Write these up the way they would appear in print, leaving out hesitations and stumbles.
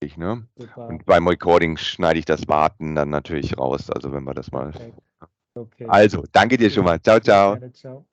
Ne? Super. Und beim Recording schneide ich das Warten dann natürlich raus, also wenn wir das mal. Perfekt. Okay. Also, danke dir schon mal. Ciao, Sehr ciao. gerne. Ciao.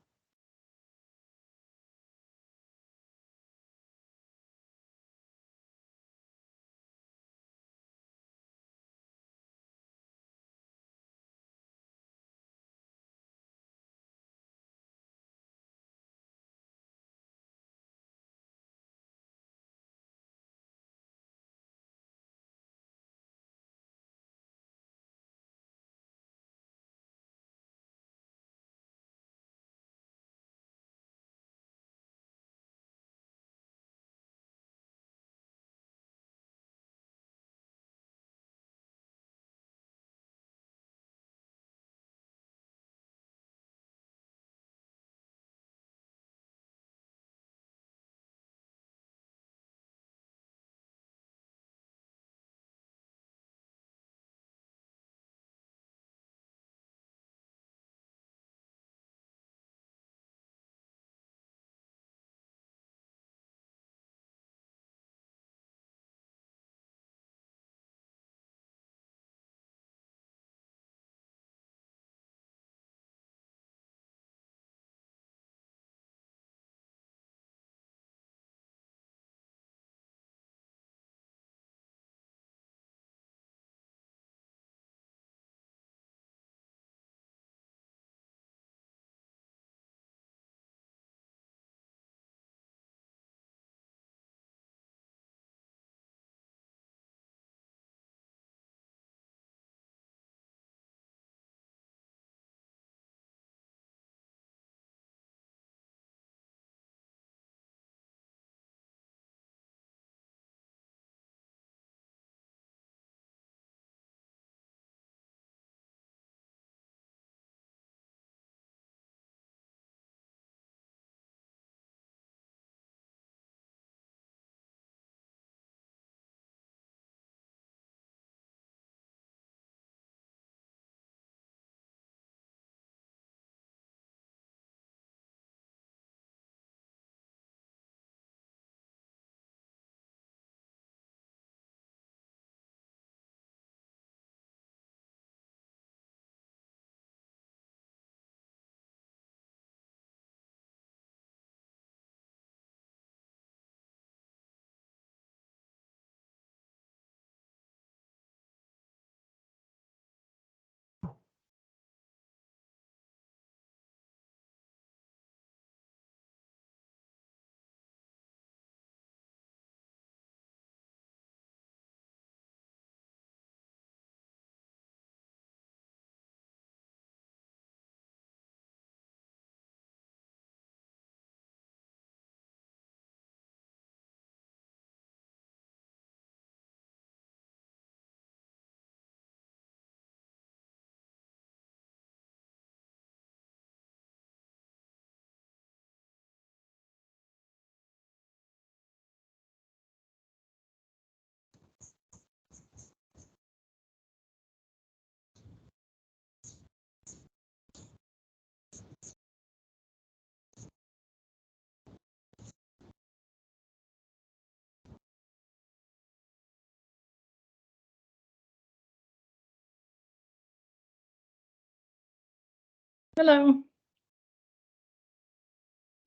Hello.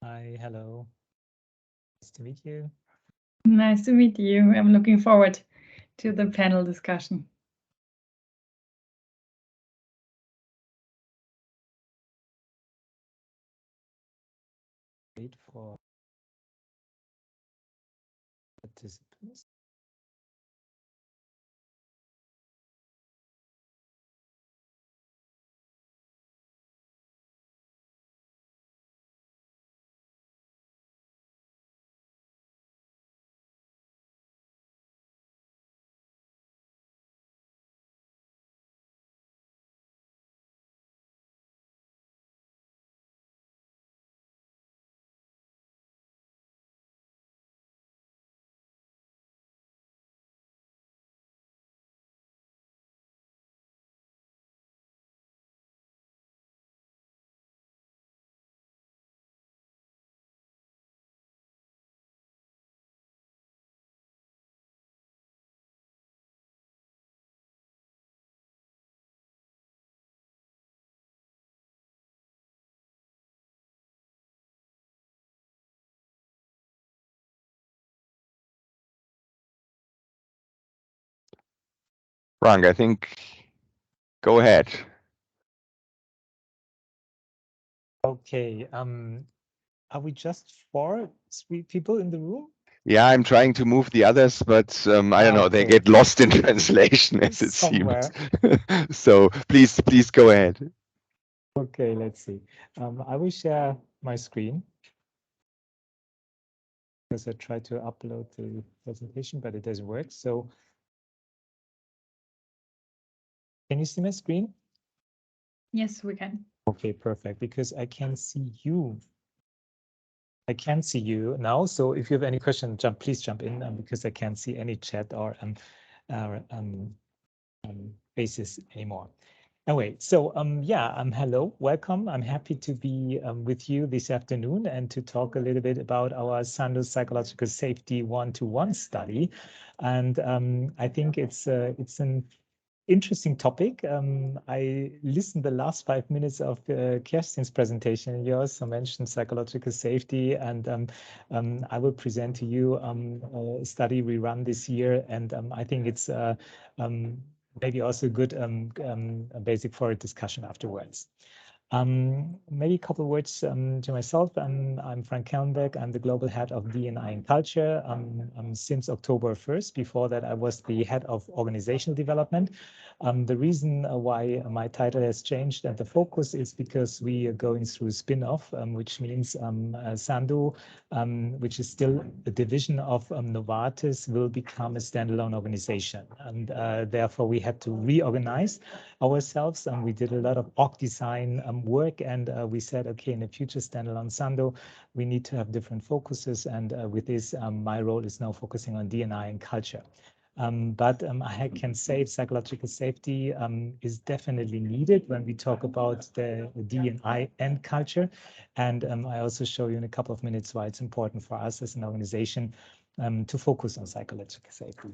Hi, hello. Nice to meet you. Nice to meet you. I'm looking forward to the panel discussion. Wait for participants. Frank, I think, go ahead. Okay. Are we just 3 people in the room? Yeah, I'm trying to move the others, but I don't know, they Okay. get lost in translation as it Somewhere. seems. So please go ahead. Okay, let's see. I will share my screen because I tried to upload the presentation, but it doesn't work. So can you see my screen? Yes, we can. Okay, perfect. Because I can see you. I can see you now. So if you have any question, please jump in because I can't see any chat or faces anymore. Anyway, so yeah, hello, welcome. I'm happy to be with you this afternoon and to talk a little bit about our Sandoz Psychological Safety 1-to-1 study. And I think it's an interesting topic. I listened the last 5 minutes of Kerstin's presentation. You also mentioned psychological safety, and I will present to you a study we run this year, and I think it's maybe also a good basic for a discussion afterwards. Maybe a couple of words to myself. I'm Frank Kellenberg. I'm the global head of D&I and culture since October 1st. Before that, I was the head of organizational development. The reason why my title has changed and the focus is because we are going through spin-off, which means Sandoz, which is still a division of Novartis, will become a standalone organization. And therefore, we had to reorganize ourselves. We did a lot of org design work, and we said, okay, in the future standalone Sandoz, we need to have different focuses. And with this, my role is now focusing on D&I and culture. But I can say psychological safety is definitely needed when we talk about the D&I and culture. And I also show you in a couple of minutes why it's important for us as an organization to focus on psychological safety.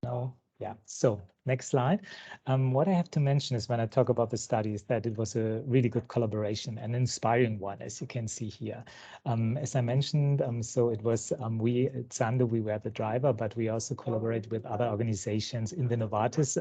No. Yeah. So next slide. What I have to mention is when I talk about the study is that it was a really good collaboration, an inspiring one, as you can see here. As I mentioned, so it was we at Sandoz, we were the driver, but we also collaborate with other organizations in the Novartis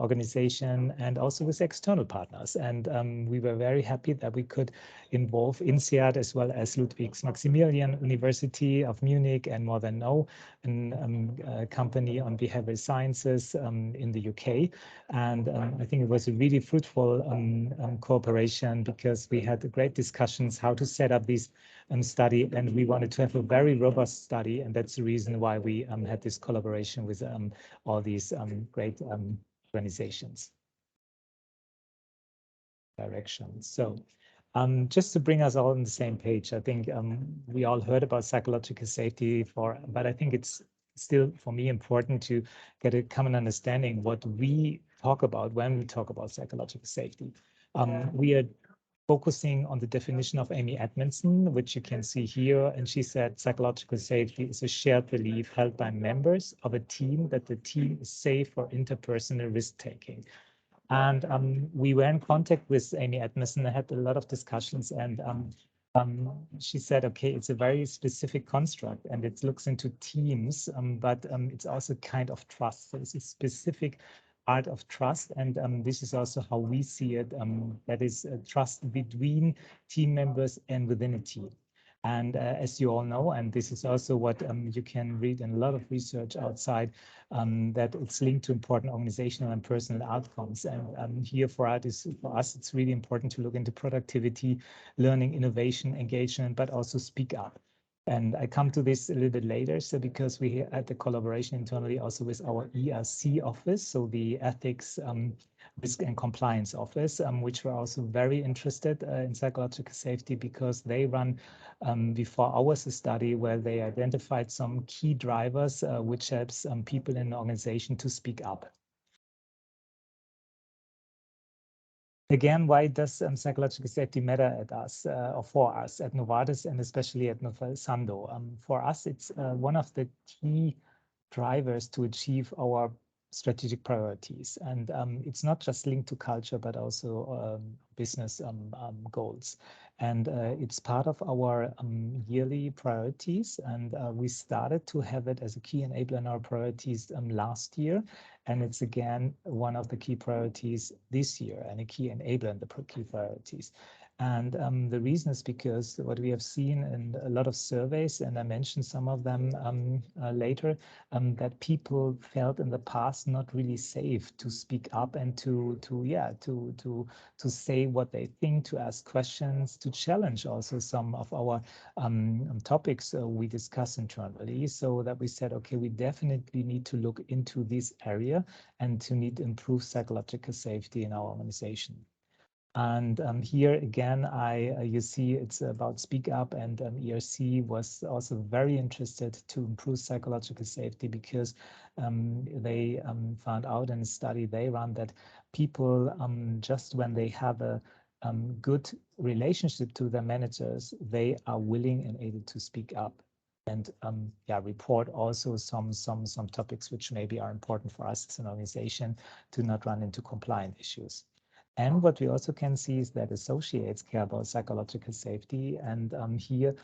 organization and also with external partners. And we were very happy that we could involve INSEAD as well as Ludwig Maximilian University of Munich and More Than Know, a company on behavioral sciences in the UK. And I think it was a really fruitful cooperation because we had great discussions how to set up this study, and we wanted to have a very robust study. And that's the reason why we had this collaboration with all these great organizations. Directions. So just to bring us all on the same page, I think we all heard about psychological safety but I think it's still, for me, important to get a common understanding what we talk about when we talk about psychological safety. We are focusing on the definition of Amy Edmondson, which you can see here. And she said psychological safety is a shared belief held by members of a team that the team is safe for interpersonal risk-taking. And we were in contact with Amy Edmondson. I had a lot of discussions, and she said, okay, it's a very specific construct, and it looks into teams, but it's also kind of trust. So it's a specific art of trust, and this is also how we see it. That is trust between team members and within a team. And as you all know, and this is also what you can read in a lot of research outside, that it's linked to important organizational and personal outcomes. And here for us, it's really important to look into productivity, learning, innovation, engagement, but also speak up. And I come to this a little bit later. So because we had the collaboration internally also with our ERC office, so the ethics, risk and compliance office, which were also very interested in psychological safety because they run before ours a study where they identified some key drivers which helps people in the organization to speak up. Again, why does psychological safety matter at us or for us at Novartis and especially at Sandoz? For us, it's one of the key drivers to achieve our strategic priorities. And it's not just linked to culture, but also business goals. And it's part of our yearly priorities. And we started to have it as a key enabler in our priorities last year. And it's again one of the key priorities this year and a key enabler in the key priorities. And the reason is because what we have seen in a lot of surveys, and I mentioned some of them later, that people felt in the past not really safe to speak up and to say what they think, to ask questions, to challenge also some of our topics we discuss internally. So that we said, okay, we definitely need to look into this area and to need to improve psychological safety in our organization. And here again, you see it's about Speak Up, and ERC was also very interested to improve psychological safety because they found out in a study they run that people just when they have a good relationship to their managers, they are willing and able to speak up and report also some topics which maybe are important for us as an organization to not run into compliance issues. And what we also can see is that associates care about psychological safety. And here,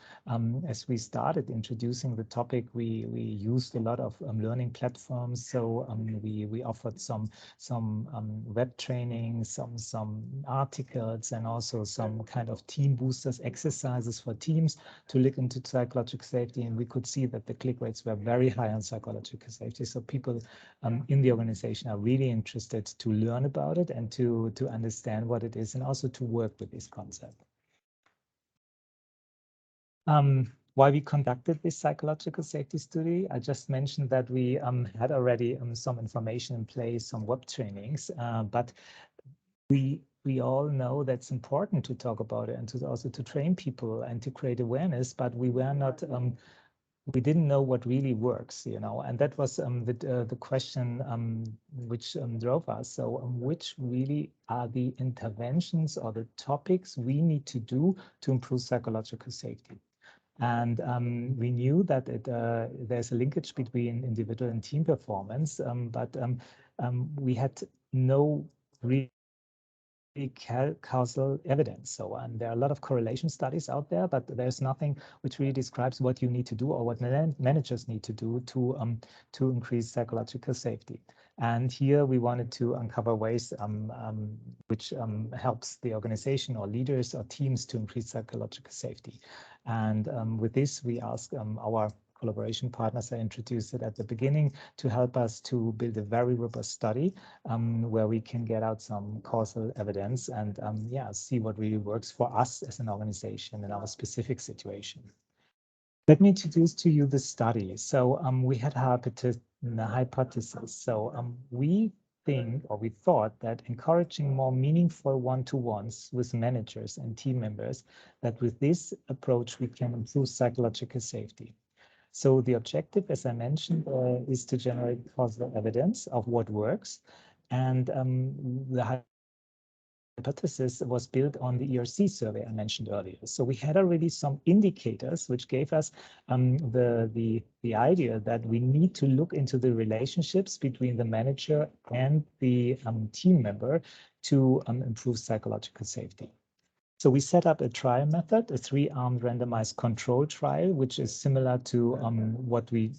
as we started introducing the topic, we used a lot of learning platforms. So we offered some web training, some articles, and also some kind of team boosters exercises for teams to look into psychological safety. And we could see that the click rates were very high on psychological safety. So people in the organization are really interested to learn about it and to understand what it is and also to work with this concept. Why we conducted this psychological safety study, I just mentioned that we had already some information in place, some web trainings, but we all know that's important to talk about it and to also to train people and to create awareness, but we were not we didn't know what really works, and that was the question which drove us. So which really are the interventions or the topics we need to do to improve psychological safety? And we knew that there's a linkage between individual and team performance, but we had no really causal evidence. So there are a lot of correlation studies out there, but there's nothing which really describes what you need to do or what managers need to do to increase psychological safety. And here we wanted to uncover ways which helps the organization or leaders or teams to increase psychological safety. And with this, we asked our collaboration partners, I introduced it at the beginning, to help us to build a very robust study where we can get out some causal evidence and see what really works for us as an organization in our specific situation. Let me introduce to you the study. So we had a hypothesis. So we think, or we thought, that encouraging more meaningful one-to-ones with managers and team members, that with this approach we can improve psychological safety. So the objective, as I mentioned, is to generate causal evidence of what works. And the hypothesis was built on the ERC survey I mentioned earlier. So we had already some indicators which gave us the idea that we need to look into the relationships between the manager and the team member to improve psychological safety. So we set up a trial method, a 3-armed randomized control trial, which is similar to what we,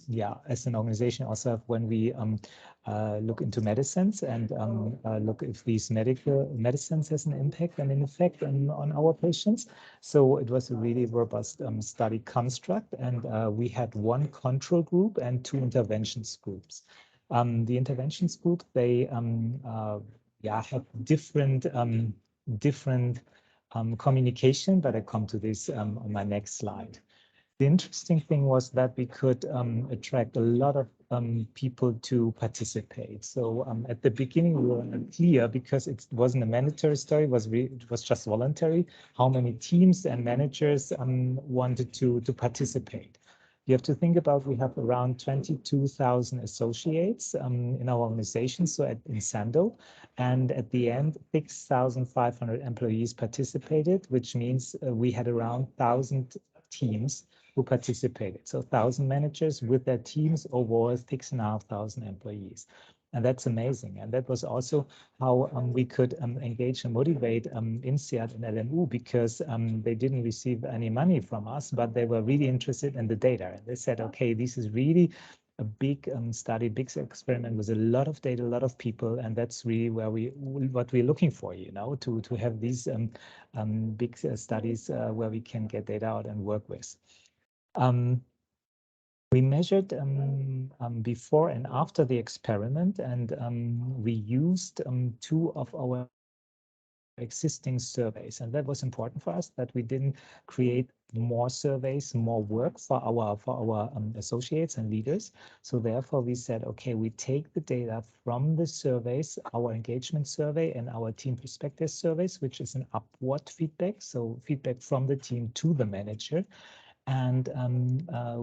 as an organization also have when we look into medicines and look if these medicines has an impact and an effect on our patients. So it was a really robust study construct, and we had one control group and 2 interventions groups. The interventions group, they have different communication, but I come to this on my next slide. The interesting thing was that we could attract a lot of people to participate. So at the beginning, we were unclear because it wasn't a mandatory study, it was just voluntary, how many teams and managers wanted to participate. You have to think about, we have around 22,000 associates in our organization, so in Sandoz, and at the end, 6,500 employees participated, which means we had around 1,000 teams who participated. So 1,000 managers with their teams, overall 6,500 employees. And that's amazing. And that was also how we could engage and motivate INSEAD and LMU, because they didn't receive any money from us, but they were really interested in the data. And they said, okay, this is really a big study, big experiment with a lot of data, a lot of people, and that's really where what we're looking for, you know, to have these big studies where we can get data out and work with. We measured before and after the experiment, and we used 2 of our existing surveys, and that was important for us, that we didn't create more surveys, more work for our associates and leaders. So therefore we said, okay, we take the data from the surveys, our engagement survey and our team perspective surveys, which is an upward feedback, so feedback from the team to the manager. And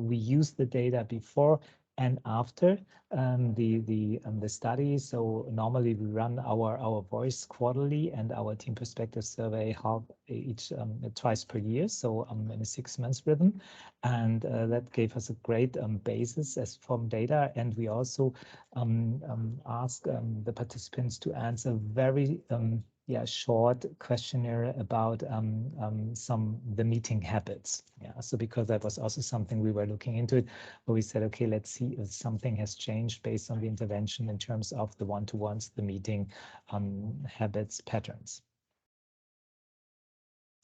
we use the data before and after the study. So normally we run our voice quarterly and our team perspective survey twice per year, so in a 6 months rhythm, and that gave us a great basis as from data. And we also asked the participants to answer very short questionnaire about the meeting habits. Yeah, so because that was also something we were looking into it, where we said, okay, let's see if something has changed based on the intervention in terms of the one-to-ones, the meeting habits, patterns.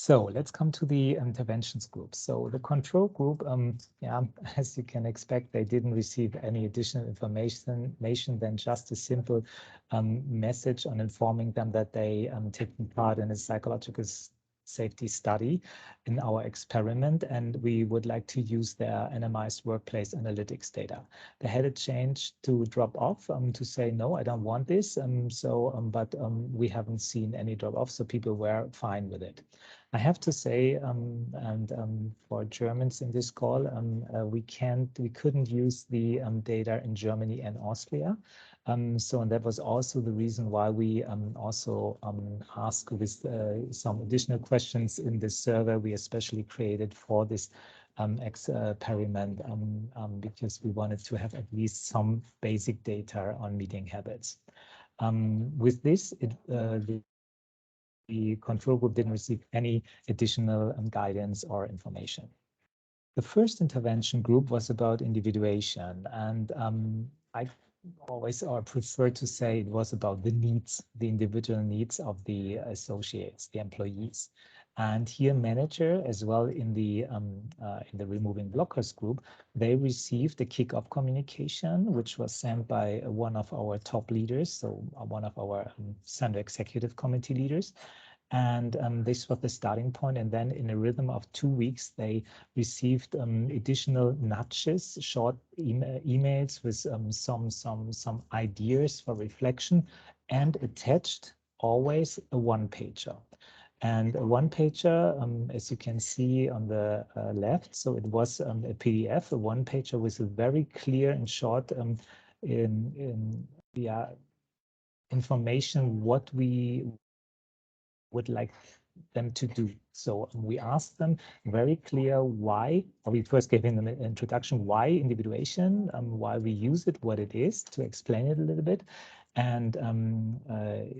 So let's come to the interventions group. So the control group, as you can expect, they didn't receive any additional information than just a simple message on informing them that they taken part in a psychological safety study in our experiment, and we would like to use their anonymized workplace analytics data. They had a change to drop off to say, no, I don't want this. But we haven't seen any drop off, so people were fine with it. I have to say, for Germans in this call, we couldn't use the data in Germany and Austria. And that was also the reason why we also asked with some additional questions in this survey we especially created for this experiment, because we wanted to have at least some basic data on meeting habits. With this, the control group didn't receive any additional guidance or information. The first intervention group was about individuation, and I always prefer to say it was about the needs, the individual needs of the associates, the employees. And here, manager, as well in the removing blockers group, they received the kickoff communication, which was sent by one of our top leaders, so one of our Sandoz executive committee leaders. And this was the starting point. And then in a rhythm of 2 weeks, they received additional nudges, short emails with some ideas for reflection, and attached always a one-pager. And a one-pager, as you can see on the left, so it was a PDF, a one-pager with a very clear and short information what we would like them to do. So we asked them very clear why, or we first gave them an introduction, why individuation, why we use it, what it is, to explain it a little bit. And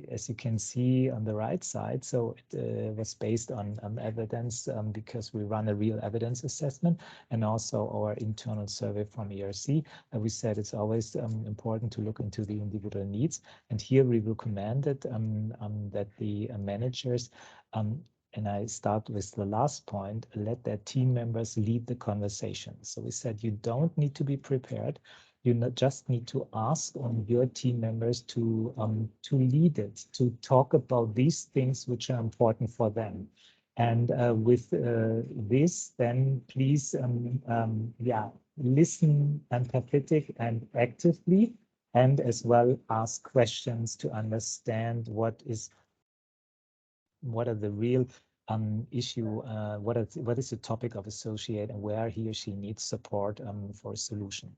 as you can see on the right side, so it was based on evidence because we run a real evidence assessment, and also our internal survey from ERC. We said it's always important to look into the individual needs. And here we recommended that the managers, and I start with the last point, let their team members lead the conversation. So we said you don't need to be prepared. You just need to ask your team members to lead it, to talk about these things which are important for them. And with this, then please, listen empathetic and actively, and as well ask questions to understand what are the real issue, what is the topic of associate, and where he or she needs support for a solution.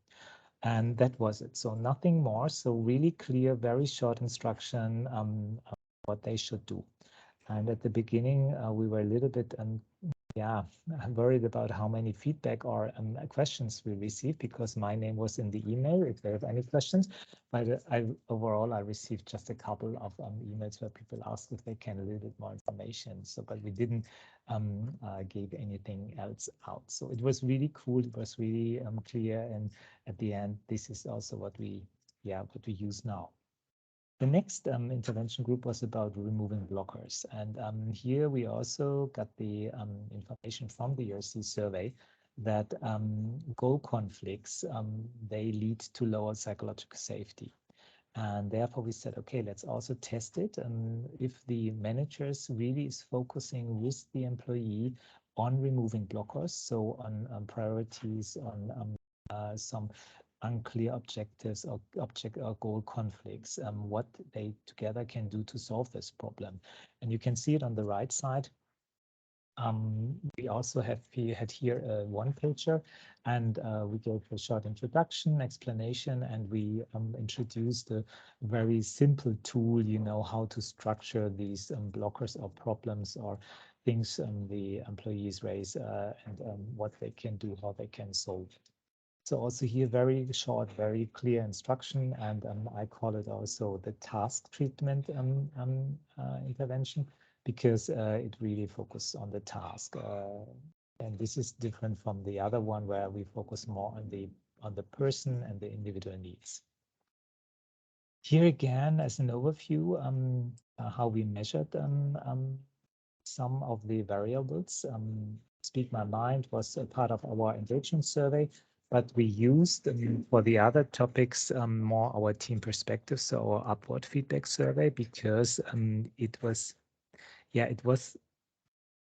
And that was it. So nothing more. So really clear, very short instruction what they should do. And at the beginning, we were a little bit yeah, I'm worried about how many feedback or questions we received, because my name was in the email if they have any questions. But overall, I received just a couple of emails where people asked if they can a little bit more information. So, but we didn't give anything else out. So it was really cool. It was really clear. And at the end, this is also what we use now. The next intervention group was about removing blockers. And here we also got the information from the ERC survey that goal conflicts, they lead to lower psychological safety. And therefore we said, okay, let's also test it. If the managers really is focusing with the employee on removing blockers, so on priorities, on some unclear objectives or goal conflicts, what they together can do to solve this problem. And you can see it on the right side. We also had here a one-pager, and we gave a short introduction, explanation, and we introduced a very simple tool, how to structure these blockers or problems or things the employees raise, and what they can do, how they can solve it. So also here, very short, very clear instruction, and I call it also the task treatment intervention, because it really focuses on the task. And this is different from the other one where we focus more on the person and the individual needs. Here again, as an overview, how we measured some of the variables. Speak My Mind was a part of our engagement survey, but we used for the other topics more our team perspective, so our upward feedback survey, because it was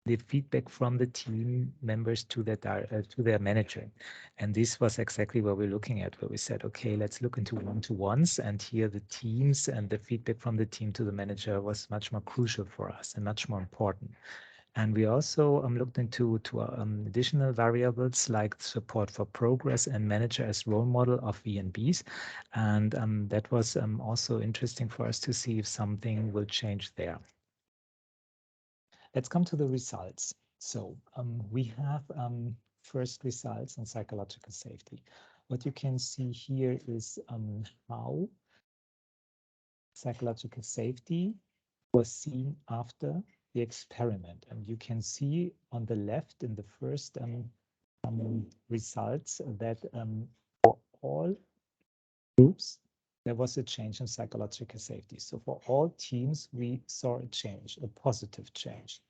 the feedback from the team members to their manager. And this was exactly what we're looking at, where we said, okay, let's look into one-to-ones, and here the teams and the feedback from the team to the manager was much more crucial for us and much more important. And we also looked into additional variables like support for progress and manager as role model of V&Bs. And that was also interesting for us to see if something will change there. Let's come to the results. So we have first results on psychological safety. What you can see here is how psychological safety was seen after the experiment. And you can see on the left in the first results that for all groups, there was a change in psychological safety. So for all teams, we saw a change, a positive change.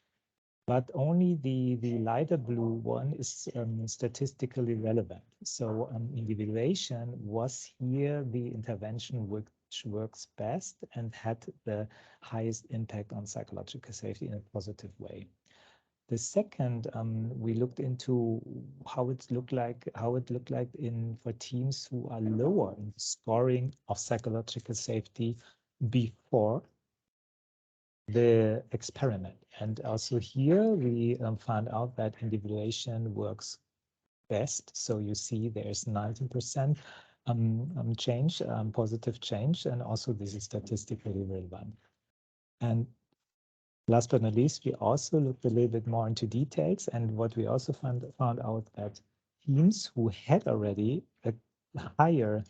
But only the lighter blue one is statistically relevant. So individuation was here the intervention which works best and had the highest impact on psychological safety in a positive way. The second, we looked into how it looked like for teams who are lower in the scoring of psychological safety before the experiment. And also here we found out that individuation works best. So you see there's 19% change, positive change, and also this is statistically relevant. And last but not least, we also looked a little bit more into details, and what we also found out that teams who had already a higher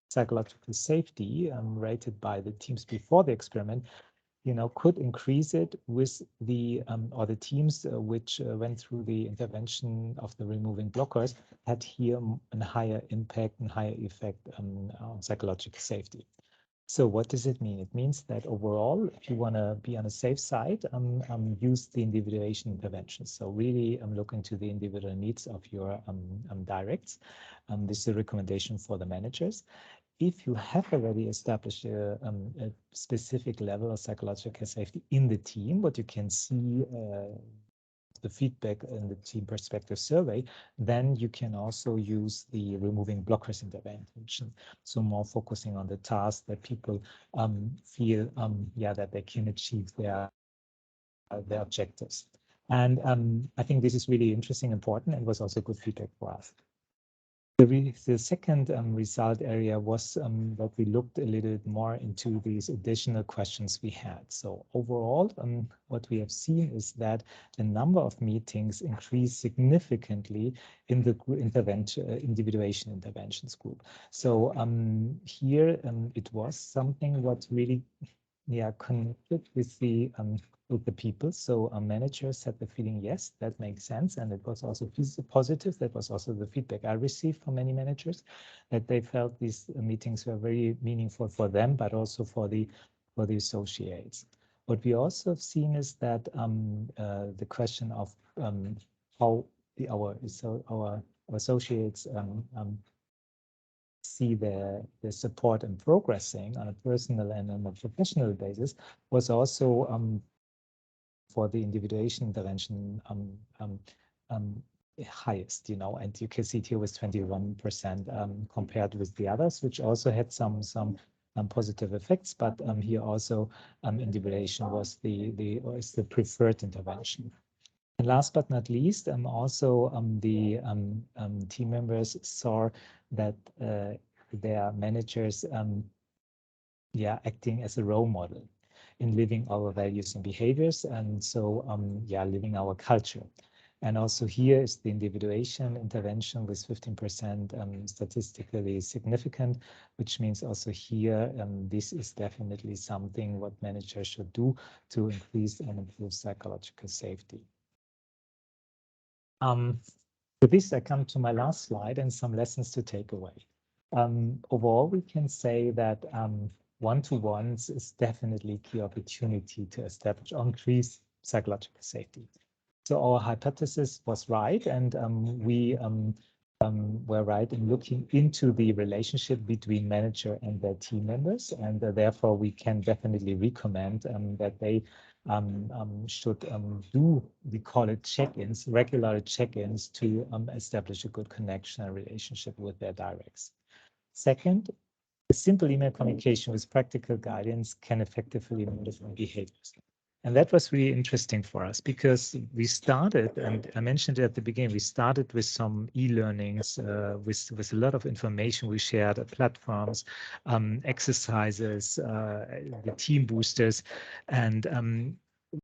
psychological safety rated by the teams before the experiment, could increase it with the or the teams which went through the intervention of the removing blockers had here a higher impact and higher effect on psychological safety. So what does it mean? It means that overall, if you want to be on a safe side, use the individuation intervention. So really look into the individual needs of your directs. This is a recommendation for the managers. If you have already established a specific level of psychological safety in the team, what you can see the feedback in the team perspective survey, then you can also use the removing blockers intervention. So more focusing on the task that people feel, that they can achieve their objectives. And I think this is really interesting, important, and was also good feedback for us. The second result area was that we looked a little bit more into these additional questions we had. So overall, what we have seen is that the number of meetings increased significantly in the individuation interventions group. So here it was something what really connected with the people. So managers had the feeling, yes, that makes sense. And it was also positive. That was also the feedback I received from many managers, that they felt these meetings were very meaningful for them, but also for the associates. What we also have seen is that the question of how our associates see the support and progressing on a personal and on a professional basis was also for the individuation intervention highest, and you can see it here was 21% compared with the others, which also had some positive effects, but here also individuation was the preferred intervention. And last but not least, also the team members saw that their managers acting as a role model in living our values and behaviors, and so living our culture. And also here is the individuation intervention with 15% statistically significant, which means also here this is definitely something what managers should do to increase and improve psychological safety. With this, I come to my last slide and some lessons to take away. Overall, we can say that one-to-ones is definitely a key opportunity to establish or increase psychological safety. So our hypothesis was right, and we were right in looking into the relationship between manager and their team members, and therefore we can definitely recommend that they should do, we call it check-ins, regular check-ins to establish a good connection and relationship with their directs. Second, a simple email communication with practical guidance can effectively modify behaviors. And that was really interesting for us because we started, and I mentioned it at the beginning, we started with some e-learnings, with a lot of information we shared, platforms, exercises, the team boosters, and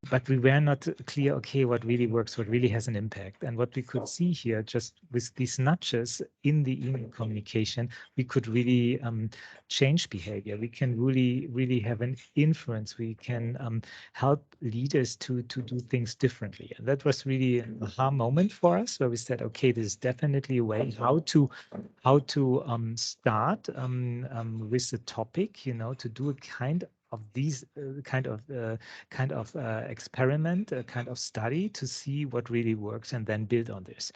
but we were not clear, okay, what really works, what really has an impact. And what we could see here, just with these nudges in the email communication, we could really change behavior. We can really have an influence. We can help leaders to do things differently. And that was really an aha moment for us, where we said, okay, this is definitely a way how to start with the topic, to do a kind of these kind of experiment, a kind of study to see what really works and then build on this.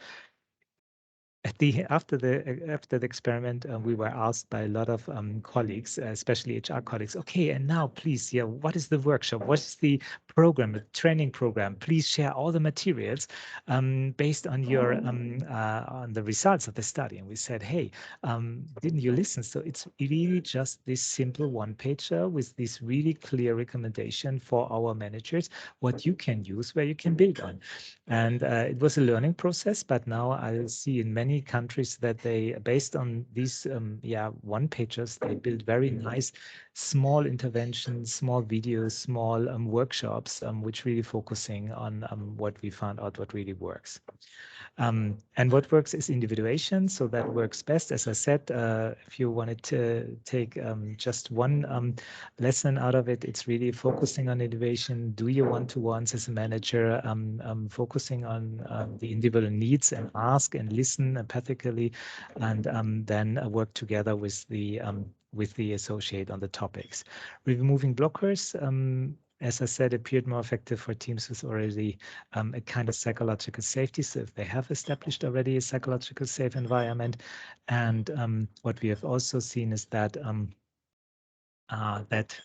After the experiment, we were asked by a lot of colleagues, especially HR colleagues, okay, and now please, what is the workshop? What is the program, the training program? Please share all the materials based on your on the results of the study. And we said, hey, didn't you listen? So it's really just this simple one-pager with this really clear recommendation for our managers, what you can use, where you can build on. And it was a learning process, but now I see in many countries that they, based on these one-pagers, they build very nice small interventions, small videos, small workshops, which really focusing on what we found out what really works. And what works is individuation, so that works best. As I said, if you wanted to take just one lesson out of it, it's really focusing on individuation, do your one-to-ones as a manager, focusing on the individual needs and ask and listen empathically, and then work together with the associate on the topics. Removing blockers, as I said, appeared more effective for teams with already a kind of psychological safety. So if they have established already a psychological safe environment, and what we have also seen is that that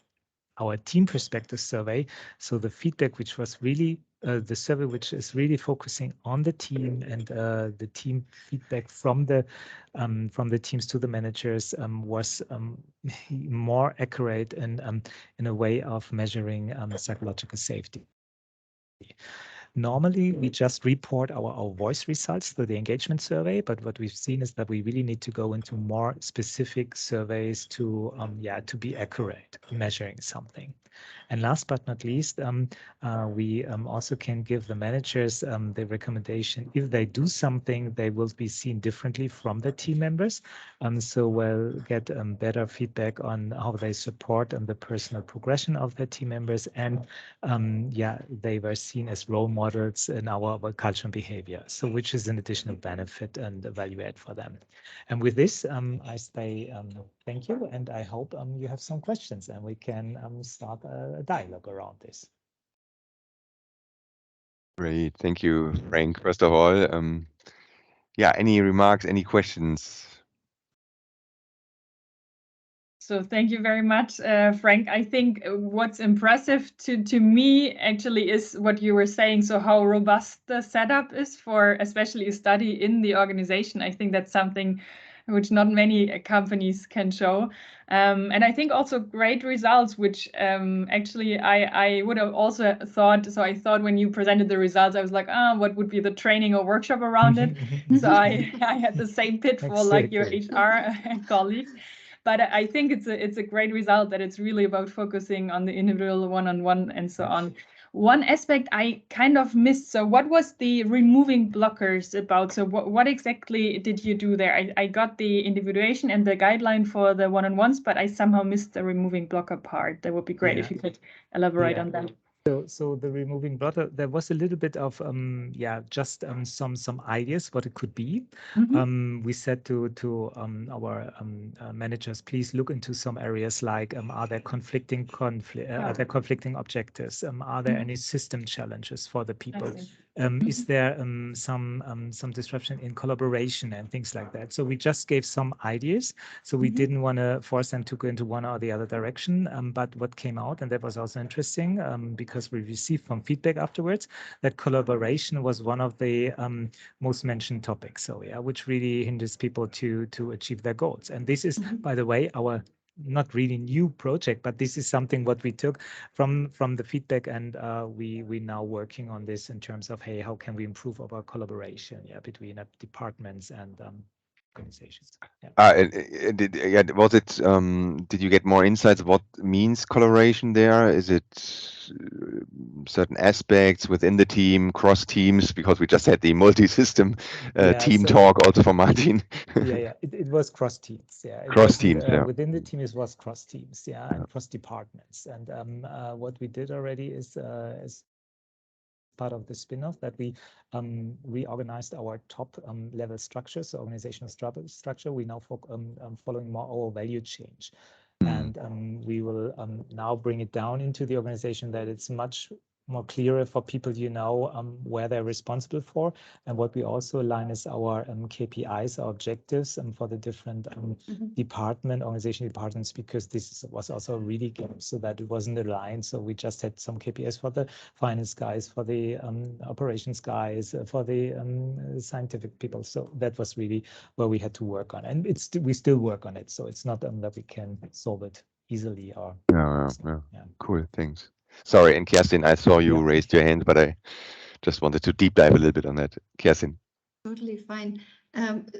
our team perspective survey, so the feedback which was really the survey which is really focusing on the team and the team feedback from the teams to the managers was more accurate and in a way of measuring psychological safety. Normally, we just report our voice results through the engagement survey, but what we've seen is that we really need to go into more specific surveys to be accurate measuring something. And last but not least, we also can give the managers the recommendation, if they do something, they will be seen differently from the team members. So we'll get better feedback on how they support the personal progression of the team members. And they were seen as role models in our culture and behavior. So which is an additional benefit and a value add for them. And with this, I say thank you, and I hope you have some questions and we can start a dialogue around this. Great. Thank you, Frank. First of all, any remarks, any questions? So thank you very much, Frank. I think what's impressive to me actually is what you were saying. So how robust the setup is for especially a study in the organization. I think that's something which not many companies can show. And I think also great results, which actually I would have also thought. So I thought when you presented the results, I was like, what would be the training or workshop around it? So I had the same pitfall like your HR colleagues. But I think it's a great result that it's really about focusing on the individual one-on-one and so on. One aspect I kind of missed. So what was the removing blockers about? So what exactly did you do there? I got the individuation and the guideline for the one-on-ones, but I somehow missed the removing blocker part. That would be great if you could elaborate on that. So the removing blocker, there was a little bit of just some ideas what it could be. We said to our managers, please look into some areas like are there conflicting objectives? Are there any system challenges for the people? Is there some disruption in collaboration and things like that? So we just gave some ideas. So we didn't want to force them to go into one or the other direction. But what came out, and that was also interesting, because we received from feedback afterwards, that collaboration was one of the most mentioned topics. So which really hinders people to achieve their goals. And this is, by the way, our not really new project, but this is something what we took from the feedback, and we now working on this in terms of, hey, how can we improve our collaboration between departments and organizations. Did you get more insights? What means collaboration there? Is it certain aspects within the team, cross teams? Because we just had the multi-system team talk also for Martin. It was cross teams. Cross teams. Within the team, it was cross teams. And cross departments. And what we did already is as part of the spin-off that we reorganized our top level structure, so organizational structure. We now following more our value change. And we will now bring it down into the organization that it's much more clearer for people, where they're responsible for, and what we also align is our KPIs, our objectives, for the different organizational departments, because this was also really gap, so that it wasn't aligned. So we just had some KPIs for the finance guys, for the operations guys, for the scientific people. So that was really where we had to work on, and we still work on it. So it's not that we can solve it easily or. Cool, thanks. Sorry, and Kerstin, I saw you raised your hand, but I just wanted to deep dive a little bit on that. Kerstin. Totally fine.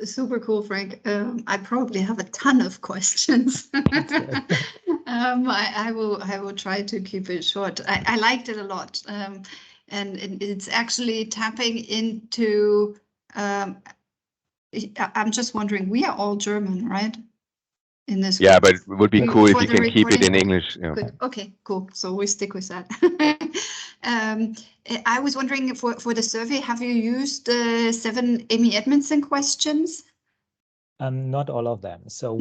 Super cool, Frank. I probably have a ton of questions. I will try to keep it short. I liked it a lot. And it's actually tapping into, I'm just wondering, we are all German, right? In this but it would be cool if you can keep it in English. Good. Okay, cool. So we stick with that. I was wondering, for the survey, have you used 7 Amy Edmondson questions? Not all of them. So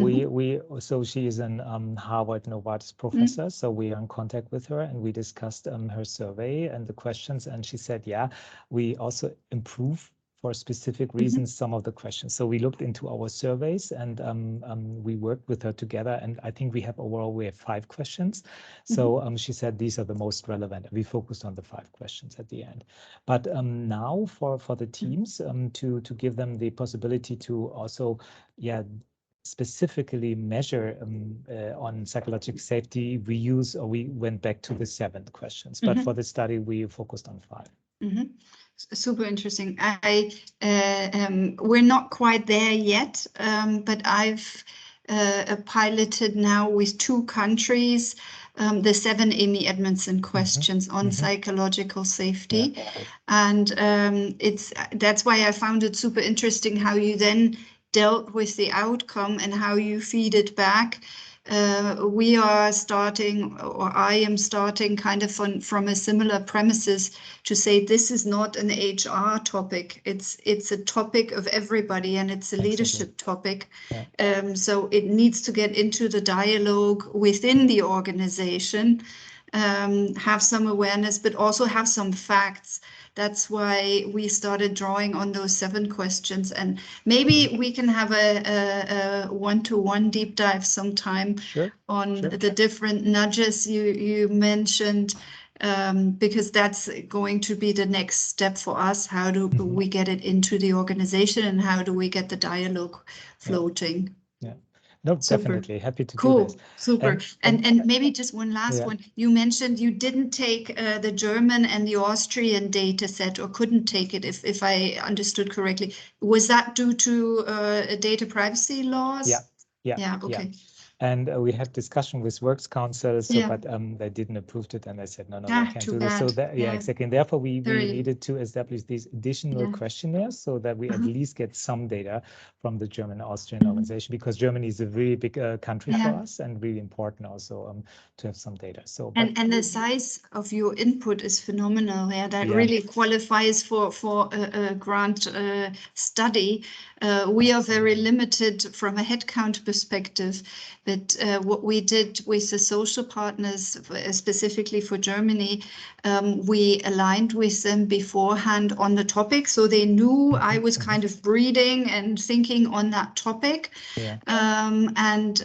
so she is an Harvard Novartis professor. So we are in contact with her, and we discussed her survey and the questions. And she said, we also improve for specific reasons some of the questions. So we looked into our surveys, and we worked with her together. And I think we have 5 questions. So she said these are the most relevant. We focused on the 5 questions at the end. But now for the teams, to give them the possibility to also specifically measure on psychological safety, we went back to the 7 questions. But for the study, we focused on 5. Mm-hmm. Super interesting. We're not quite there yet, but I've piloted now with 2 countries the 7 Amy Edmondson questions on psychological safety, and that's why I found it super interesting how you then dealt with the outcome and how you feed it back. We are starting, or I am starting kind of from a similar premises to say this is not an HR topic. It's a topic of everybody, and it's a leadership topic. Yeah. So it needs to get into the dialogue within the organization, have some awareness, but also have some facts. That's why we started drawing on those 7 questions, and maybe we can have a one-to-one deep dive sometime on the different nudges you mentioned, because that's going to be the next step for us. How do we get it into the organization, and how do we get the dialogue floating? Yeah. No, Super. Definitely happy to Cool. do this. Super. And maybe just one last one. You mentioned you didn't take the German and the Austrian data set, or couldn't take it, if I understood correctly. Was that due to data privacy laws? Yeah. Okay. And we had discussion with Works Council, but they didn't approve it, and I said no, we can't do this. So that, exactly. And therefore, we needed to establish these additional questionnaires so that we at least get some data from the German and Austrian organization, because Germany is a very big country for us, and really important also to have some data. So and the size of your input is phenomenal. That really qualifies for a grant study. We are very limited from a headcount perspective, but what we did with the social partners, specifically for Germany, we aligned with them beforehand on the topic, so they knew I was kind of breathing and thinking on that topic. And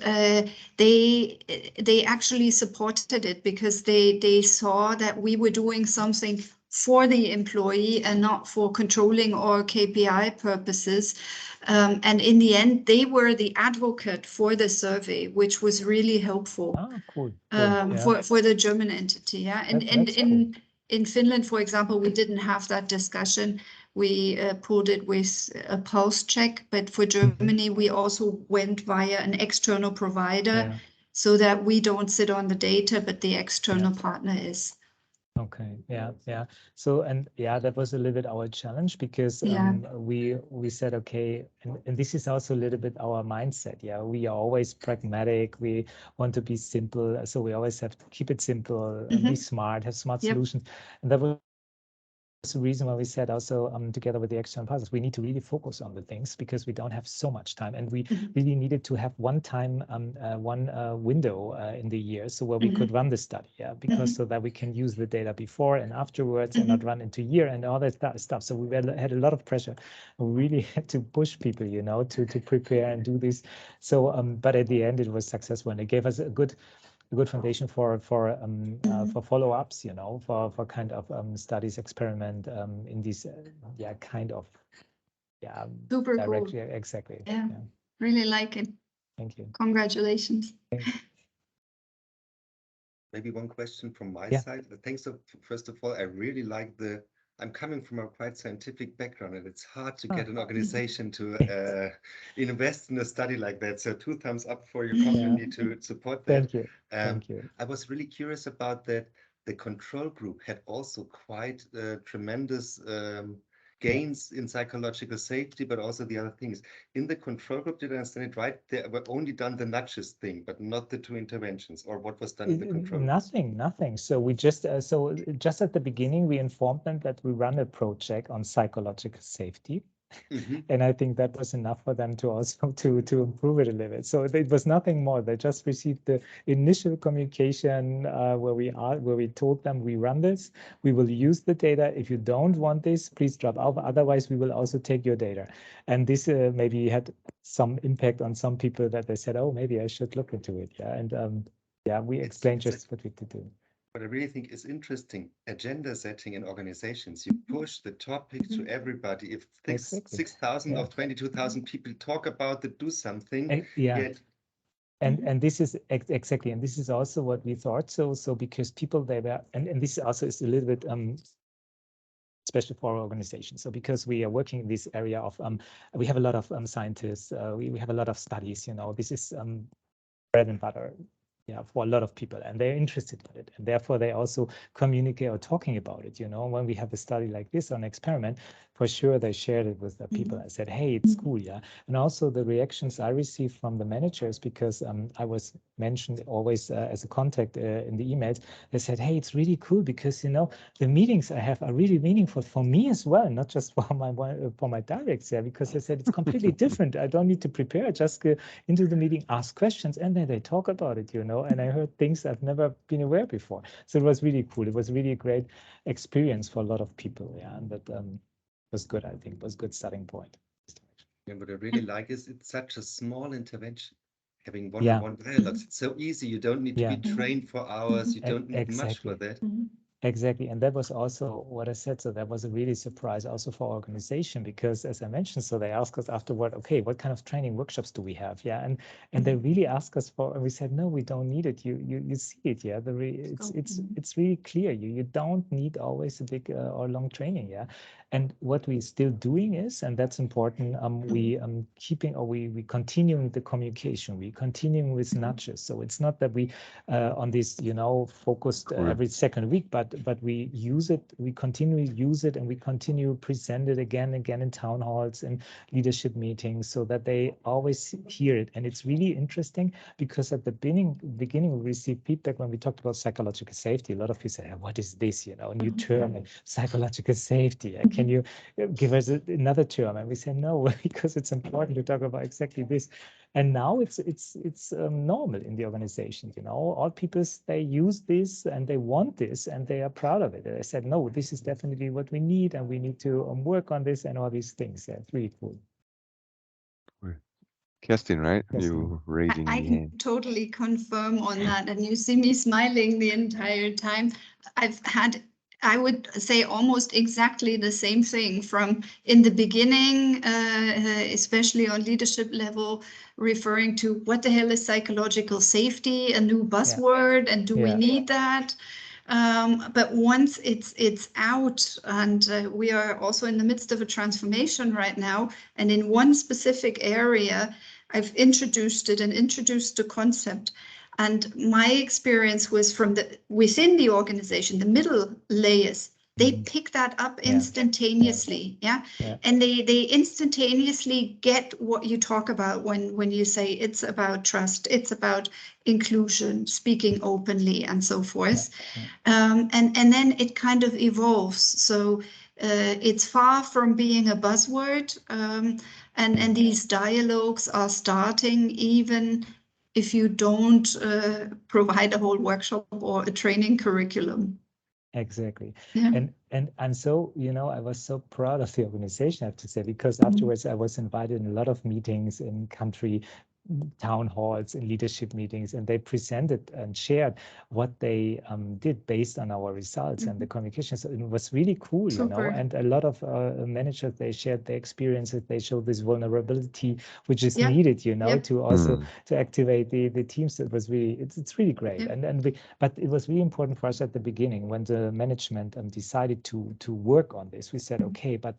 they actually supported it, because they saw that we were doing something for the employee and not for controlling or KPI purposes. And in the end, they were the advocate for the survey, which was really helpful. Cool. For the German entity. And in Finland, for example, we didn't have that discussion. We pulled it with a pulse check, but for Germany, we also went via an external provider, so that we don't sit on the data, but the external partner is. Okay. So, and that was a little bit our challenge, because we said, okay, and this is also a little bit our mindset. We are always pragmatic. We want to be simple. So we always have to keep it simple, be smart, have smart solutions. And that was the reason why we said also together with the external partners, we need to really focus on the things, because we don't have so much time, and we really needed to have one window in the year, so where we could run the study, because so that we can use the data before and afterwards, and not run into year and all that stuff. So we had a lot of pressure. We really had to push people, to prepare and do this. So, but at the end, it was successful, and it gave us a good foundation for follow-ups, for kind of studies, experiment in this kind of super direction. cool. Exactly. Really like it. Thank you. Congratulations. Maybe one question from my side. Thanks. First of all, I really like I'm coming from a quite scientific background, and it's hard to get an organization to invest in a study like that. So 2 thumbs up for your company to support that. Thank you. I was really curious about that. The control group had also quite tremendous gains in psychological safety, but also the other things. In the control group, did I understand it right? They were only done the nudges thing, but not the 2 interventions, or what was done in the control group? Nothing. So we just just at the beginning, we informed them that we run a project on psychological safety. And I think that was enough for them to also to improve it a little bit. So it was nothing more. They just received the initial communication where we told them we run this, we will use the data. If you don't want this, please drop out. Otherwise, we will also take your data. And this maybe had some impact on some people, that they said, oh, maybe I should look into it. And we explained just what we could do. What I really think is interesting, agenda setting in organizations, you push the topic to everybody. If 6,000 of 22,000 people talk about it, do something. And this is exactly, and this is also what we thought. So because people, they were, and this also is a little bit especially for our organization. So because we are working in this area of, we have a lot of scientists, we have a lot of studies, this is bread and butter, for a lot of people, and they're interested in it, and therefore they also communicate or talking about it. When we have a study like this or an experiment, for sure they shared it with the people. I said, hey, it's cool, and also the reactions I received from the managers, because I was mentioned always as a contact in the emails. They said, hey, it's really cool because the meetings I have are really meaningful for me as well, not just for my directs, because they said it's completely different. I don't need to prepare, just go into the meeting, ask questions, and then they talk about it, and I heard things I've never been aware before. So it was really cool. It was really a great experience for a lot of people, and that was good. I think it was a good starting point. Yeah, what I really like is it's such a small intervention. Having one-on-one dialogues, it's so easy. You don't need to be trained for hours. You don't need much for that. Exactly. And that was also what I said. So that was a really surprise also for our organization, because as I mentioned, so they asked us afterward, okay, what kind of training workshops do we have? And they really asked us for, and we said, no, we don't need it. You see it. It's really clear. You don't need always a big or long training. And what we're still doing is, and that's important, we continuing the communication. We continuing with nudges. So it's not that we on this, focused every second week, but we use it, we continually use it, and we continue present it again and again in town halls and leadership meetings, so that they always hear it. And it's really interesting, because at the beginning we received feedback when we talked about psychological safety. A lot of people say, what is this, new term, psychological safety? Can you give us another term? And we say, no, because it's important to talk about exactly this. And now it's normal in the organization. All people, they use this and they want this and they are proud of it. And I said, no, this is definitely what we need, and we need to work on this and all these things. It's really cool. Kerstin, right? You raising your hand. I can totally confirm on that. And you see me smiling the entire time. I've had, I would say, almost exactly the same thing from in the beginning, especially on leadership level, referring to what the hell is psychological safety, a new buzzword, and do we need that? But once it's out, and we are also in the midst of a transformation right now, and in one specific area, I've introduced it and introduced the concept. And my experience was from within the organization, the middle layers, they pick that up instantaneously. And they instantaneously get what you talk about when you say it's about trust, it's about inclusion, speaking openly, and so forth. And then it kind of evolves. So it's far from being a buzzword, and these dialogues are starting even if you don't provide a whole workshop or a training curriculum. Exactly. And I'm so, I was so proud of the organization, I have to say, because afterwards I was invited in a lot of meetings in country town halls and leadership meetings, and they presented and shared what they did based on our results and the communication. So it was really cool, and a lot of managers, they shared their experiences. They showed this vulnerability, which is needed, to also to activate the teams. It was really, it's really great. But it was really important for us at the beginning when the management decided to work on this. We said, okay, but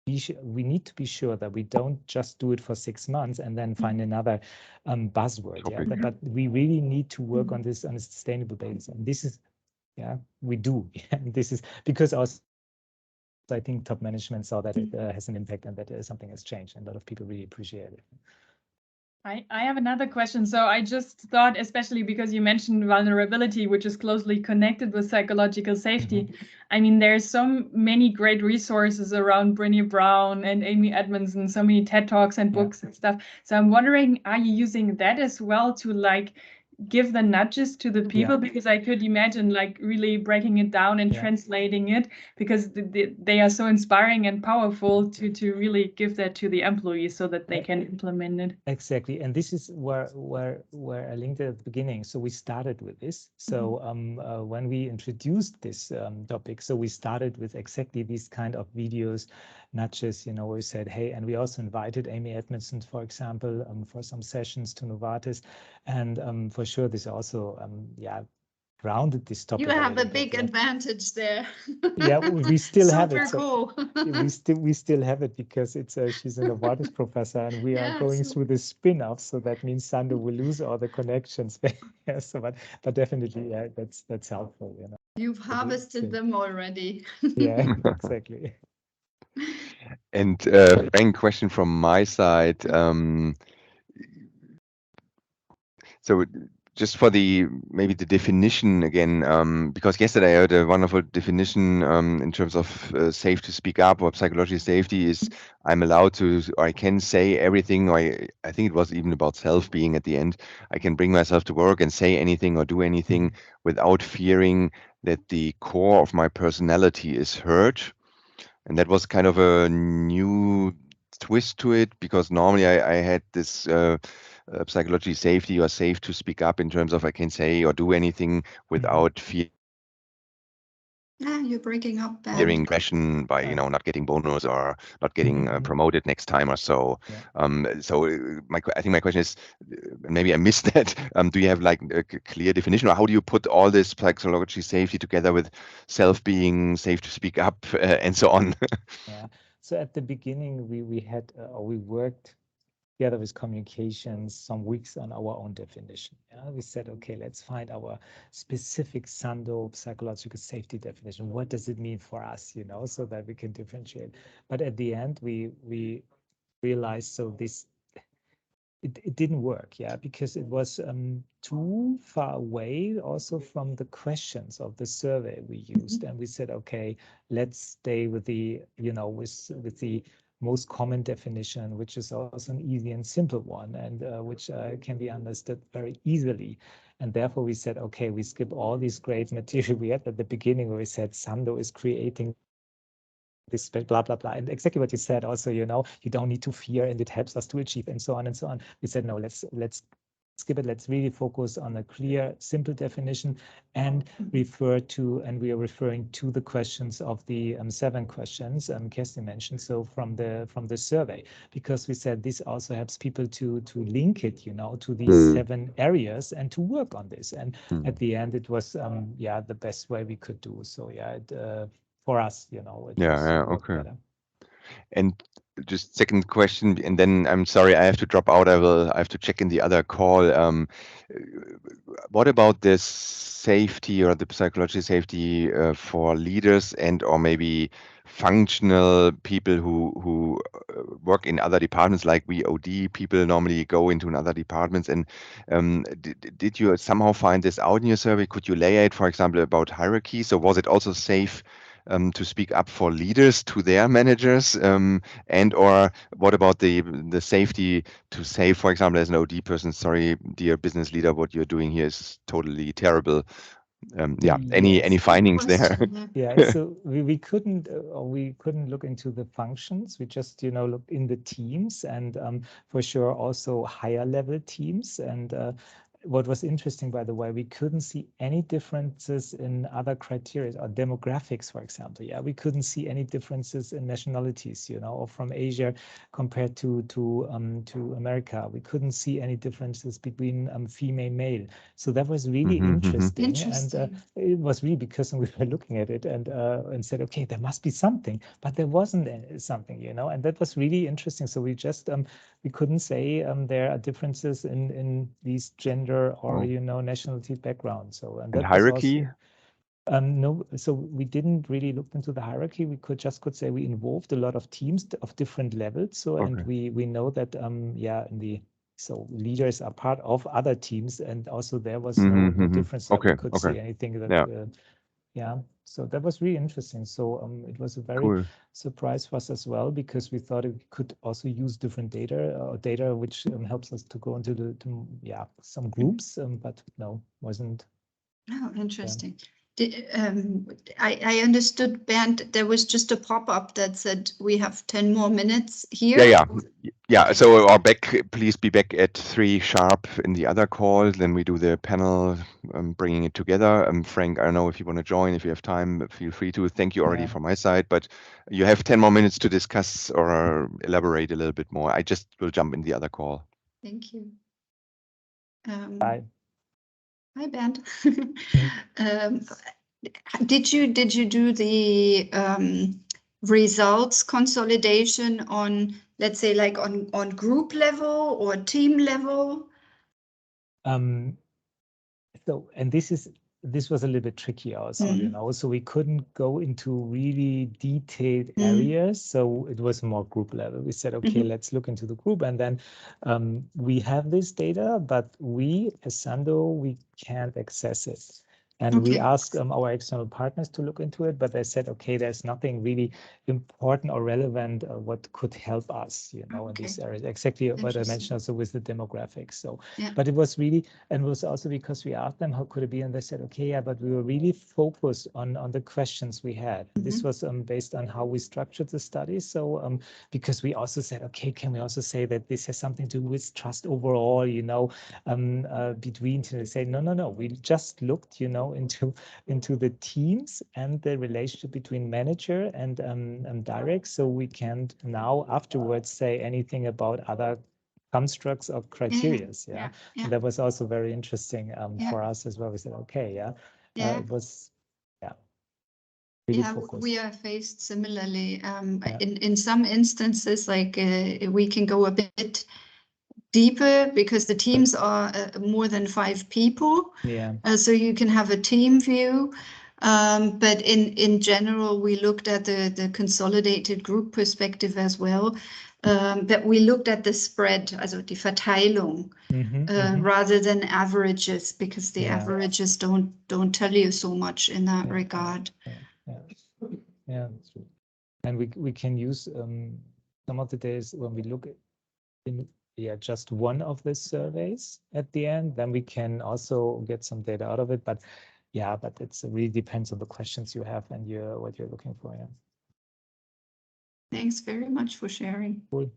we need to be sure that we don't just do it for 6 months and then find another buzzword. But we really need to work on this on a sustainable basis. And this is, we do. This is because also I think top management saw that it has an impact and that something has changed, and a lot of people really appreciate it. I have another question. So I just thought, especially because you mentioned vulnerability, which is closely connected with psychological safety. I mean, there's so many great resources around Brené Brown and Amy Edmondson, so many TED Talks and books and stuff. So I'm wondering, are you using that as well to give the nudges to the people? Because I could imagine really breaking it down and translating it, because they are so inspiring and powerful to really give that to the employees so that they can implement it. Exactly. And this is where I linked it at the beginning. So we started with this. So when we introduced this topic, so we started with exactly these kind of videos, nudges, where we said, hey, and we also invited Amy Edmondson, for example, for some sessions to Novartis. And for sure, this also, grounded this topic. You have a little big bit, advantage there. yeah, we still have it. Super cool. we still have it because it's she's a Novartis professor, and we are going through the spin-off. So that means Sandoz will lose all the connections. Yeah, so, but definitely, yeah, that's helpful. You know, You've harvested them already. yeah, exactly. And Frank, question from my side. So just for maybe the definition again, because yesterday I heard a wonderful definition in terms of safe to speak up, or psychological safety is I'm allowed to, or I can say everything, or I think it was even about self being at the end. I can bring myself to work and say anything or do anything without fearing that the core of my personality is hurt. And that was kind of a new twist to it, because normally I had this psychology safety or safe to speak up in terms of I can say or do anything without fearing You're breaking up, Ben. aggression by not getting bonus or not getting promoted next time or so. So I think my question is, maybe I missed that. Do you have like a clear definition, or how do you put all this psychology safety together with self being safe to speak up and so on? Yeah. So at the beginning, we had we worked together with communications some weeks on our own definition. Yeah? We said, okay, let's find our specific Sandoz psychological safety definition. What does it mean for us, so that we can differentiate. But at the end, we realized, so it didn't work, because it was too far away also from the questions of the survey we used. And we said, okay, let's stay with the, with the most common definition, which is also an easy and simple one, and which can be understood very easily. And therefore we said, okay, we skip all these great material we had at the beginning, where we said Sandoz is creating this blah, blah, blah. And exactly what you said also, you don't need to fear, and it helps us to achieve, and so on and so on. We said, no, let's skip it. Let's really focus on a clear, simple definition and refer to, and we are referring to the questions of the 7 questions Kerstin mentioned. So from the survey, because we said this also helps people to link it, to these 7 areas and to work on this. And at the end, it was, the best way we could do. So for us, it okay. better. And just second question, and then I'm sorry, I have to drop out. I have to check in the other call. What about this safety or the psychological safety for leaders and or maybe functional people who work in other departments, like we OD people normally go into another departments? And did you somehow find this out in your survey? Could you lay it, for example, about hierarchy? So was it also safe to speak up for leaders to their managers, and or what about the safety to say, for example, as an OD person, sorry, dear business leader, what you're doing here is totally terrible. Any findings there? Yeah, so we couldn't look into the functions. We just looked in the teams, and for sure also higher level teams. And what was interesting, by the way, we couldn't see any differences in other criteria or demographics, for example. Yeah, we couldn't see any differences in nationalities, or from Asia compared to America. We couldn't see any differences between female, male. So that was really interesting. And it was really because we were looking at it and said, okay, there must be something, but there wasn't something, and that was really interesting. So we just we couldn't say there are differences in these gender or nationality background. So and that hierarchy. Was also, no, so we didn't really look into the hierarchy. We could say we involved a lot of teams of different levels. So and we know that so leaders are part of other teams, and also there was no difference that we could see anything that so that was really interesting. So it was a very surprise for us as well, because we thought we could also use different data which helps us to go into some groups, but no, wasn't. Oh, interesting. I understood, Bernd, there was just a pop-up that said we have 10 more minutes here. Yeah. So please be back at 3 sharp in the other call. Then we do the panel, bringing it together. Frank, I don't know if you want to join. If you have time, feel free to. Thank you already from my side, but you have 10 more minutes to discuss or elaborate a little bit more. I just will jump in the other call. Thank you. Bye. Hi, Bernd. Did you do the results consolidation on, let's say, like on group level or team level? So, and this was a little bit tricky also, you know, so we couldn't go into really detailed areas. So it was more group level. We said, okay, let's look into the group. And then we have this data, but we as Sandoz, we can't access it. And we asked our external partners to look into it, but they said, okay, there's nothing really important or relevant what could help us, you know, in these areas. Exactly what I mentioned also with the demographics. So, but it was really, and it was also because we asked them, how could it be? And they said, okay, yeah, but we were really focused on the questions we had. This was based on how we structured the study. So, because we also said, okay, can we also say that this has something to do with trust overall, you know, between, to say, no, we just looked, you know, into the teams and the relationship between manager and direct, so we can't now afterwards say anything about other constructs or criteria. And that was also very interesting for us as well. We said, okay, it was really focused. We are faced similarly in some instances, like we can go a bit deeper because the teams are more than 5 people. So you can have a team view. But in general, we looked at the consolidated group perspective as well. But we looked at the spread, also die Verteilung, rather than averages, because the averages don't tell you so much in that regard. Yeah, that's true. And we can use some of the days when we look in just one of the surveys at the end, then we can also get some data out of it. But it really depends on the questions you have and what you're looking for. Thanks very much for sharing. Cool.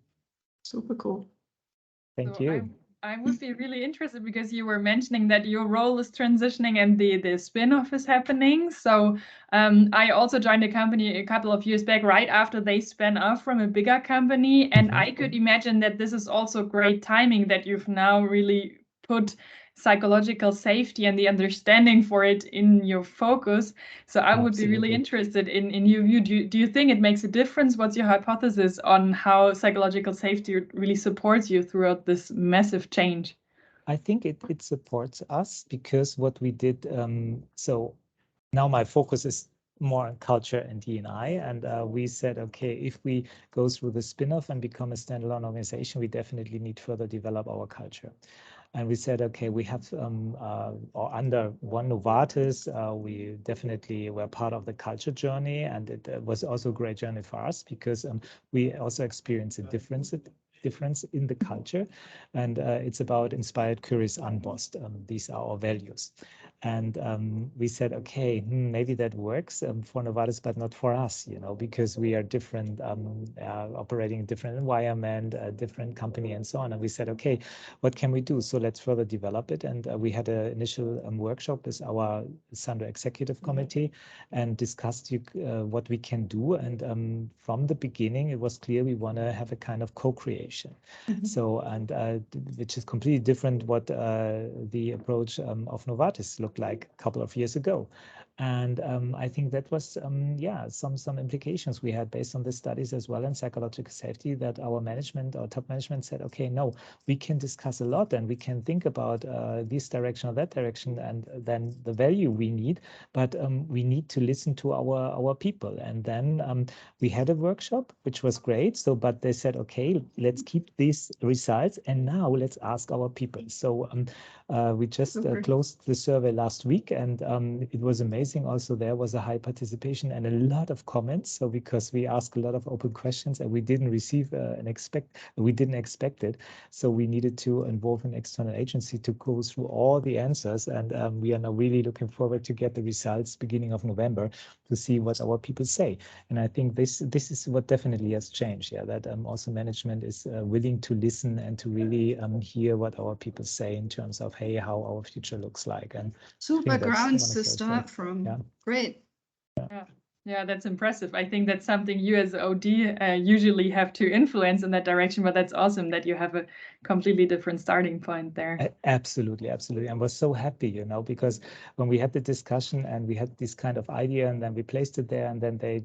Super cool. Thank you. I would be really interested because you were mentioning that your role is transitioning and the spin-off is happening. So I also joined a company a couple of years back, right after they spun off from a bigger company. And I could imagine that this is also great timing that you've now really put psychological safety and the understanding for it in your focus. So I would be really interested in your view. Do you think it makes a difference? What's your hypothesis on how psychological safety really supports you throughout this massive change? I think it supports us because what we did, so now my focus is more on culture and D&I, and we said, okay, if we go through the spin-off and become a standalone organization, we definitely need to further develop our culture. And we said, okay, we have, or under One Novartis, we definitely were part of the culture journey. And it was also a great journey for us because we also experienced a difference in the culture. And it's about inspired, curious, unbossed. These are our values. And we said, okay, maybe that works for Novartis, but not for us, you know, because we are different, operating in different environment, different company and so on. And we said, okay, what can we do? So let's further develop it. And we had an initial workshop with our Sandoz Executive Committee and discussed what we can do. And from the beginning, it was clear we want to have a kind of co-creation. So, and which is completely different what the approach of Novartis looked like a couple of years ago. And I think that was, some implications we had based on the studies as well in psychological safety, that our management, our top management said, okay, no, we can discuss a lot and we can think about this direction or that direction and then the value we need, but we need to listen to our people. And then we had a workshop, which was great. So, but they said, okay, let's keep these results and now let's ask our people. So we just closed the survey last week, and it was amazing. Also, there was a high participation and a lot of comments. So because we asked a lot of open questions and we didn't receive we didn't expect it. So we needed to involve an external agency to go through all the answers. And we are now really looking forward to get the results beginning of November to see what our people say. And I think this is what definitely has changed. Yeah, that also management is willing to listen and to really hear what our people say in terms of, hey, how our future looks like. And super grounds to start from. Yeah. Great. Yeah. Yeah, that's impressive. I think that's something you as OD usually have to influence in that direction, but that's awesome that you have a completely different starting point there. Absolutely, absolutely. I was so happy, because when we had the discussion and we had this kind of idea and then we placed it there and then they